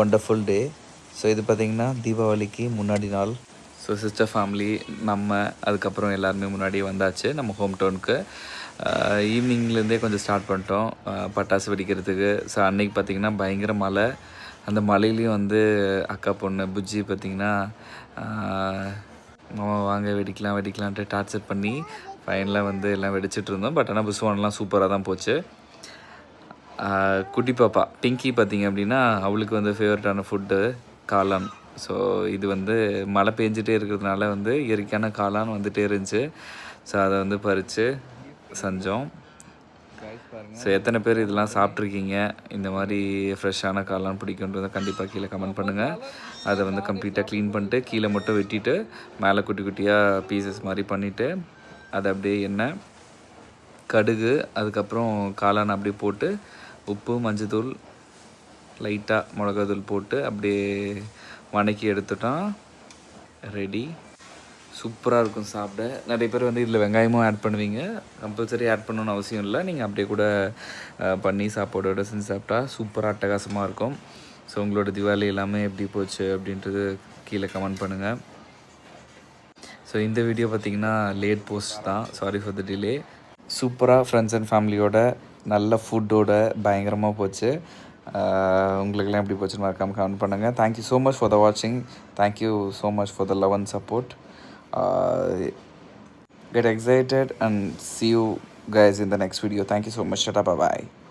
Wonderful டே. So இது பார்த்திங்கன்னா தீபாவளிக்கு முன்னாடி நாள். ஸோ சிஸ்டர் ஃபேமிலி நம்ம அதுக்கப்புறம் எல்லாருமே முன்னாடியே வந்தாச்சு நம்ம ஹோம் டவுனுக்கு. ஈவினிங்லேருந்தே கொஞ்சம் ஸ்டார்ட் பண்ணிட்டோம் பட்டாசு வெடிக்கிறதுக்கு. ஸோ அன்றைக்கி பார்த்திங்கன்னா பயங்கர மழை. அந்த மழையிலையும் வந்து அக்கா பொண்ணு புஜ்ஜி பார்த்திங்கன்னா மாமா வாங்க வெடிக்கலான்ட்டு டார்ச்சர் பண்ணி ஃபைனலாக வந்து எல்லாம் வெடிச்சிட்டு இருந்தோம். பட் ஆனால் புஸ்வானெலாம் சூப்பராக தான் போச்சு. குட்டி பாப்பா பிங்கி பார்த்திங்க அப்படின்னா அவளுக்கு வந்து ஃபேவரட்டான ஃபுட்டு காளான். ஸோ இது வந்து மழை பெஞ்சிட்டே இருக்கிறதுனால வந்து இயற்கையான காளான் வந்துகிட்டே இருந்துச்சு. ஸோ அதை வந்து பறித்து செஞ்சோம். ஸோ எத்தனை பேர் இதெல்லாம் சாப்பிட்ருக்கீங்க, இந்த மாதிரி ஃப்ரெஷ்ஷான காளான் பிடிக்குன்றதை கண்டிப்பாக கீழே கமெண்ட் பண்ணுங்கள். அதை வந்து கம்ப்ளீட்டாக க்ளீன் பண்ணிட்டு கீழே மட்டும் வெட்டிட்டு மேலே குட்டி குட்டியாக பீசஸ் மாதிரி பண்ணிவிட்டு அதை அப்படியே எண்ணெய் கடுகு அதுக்கப்புறம் காளான் அப்படியே போட்டு உப்பு மஞ்சத்தூள் லைட்டாக மிளகாத்தூள் போட்டு அப்படியே வணக்கி எடுத்துட்டோம். ரெடி. சூப்பராக இருக்கும் சாப்பிட. நிறைய பேர் வந்து இதில் வெங்காயமும் ஆட் பண்ணுவீங்க. கம்பல்சரி ஆட் பண்ணணுன்னு அவசியம் இல்லை. நீங்கள் அப்படியே கூட பண்ணி சாப்பாடோடு செஞ்சு சாப்பிட்டா சூப்பராக அட்டகாசமாக இருக்கும். ஸோ உங்களோட தீபாவளி எல்லாமே எப்படி போச்சு அப்படின்றது கீழே கமெண்ட் பண்ணுங்கள். ஸோ இந்த வீடியோ பார்த்திங்கன்னா லேட் போஸ்ட் தான், சாரி ஃபார் த டிலே. சூப்பராக ஃப்ரெண்ட்ஸ் அண்ட் ஃபேமிலியோட நல்ல ஃபுட்டோட பயங்கரமாக போச்சு. உங்களுக்கெல்லாம் எப்படி போச்சுன்னு மறக்காமல் கமெண்ட் பண்ணுங்கள். Thank you so much for the வாட்சிங். Thank you so much for the love and support. Get excited and see you guys in the next video. Thank you so much. Shut up. Bye bye.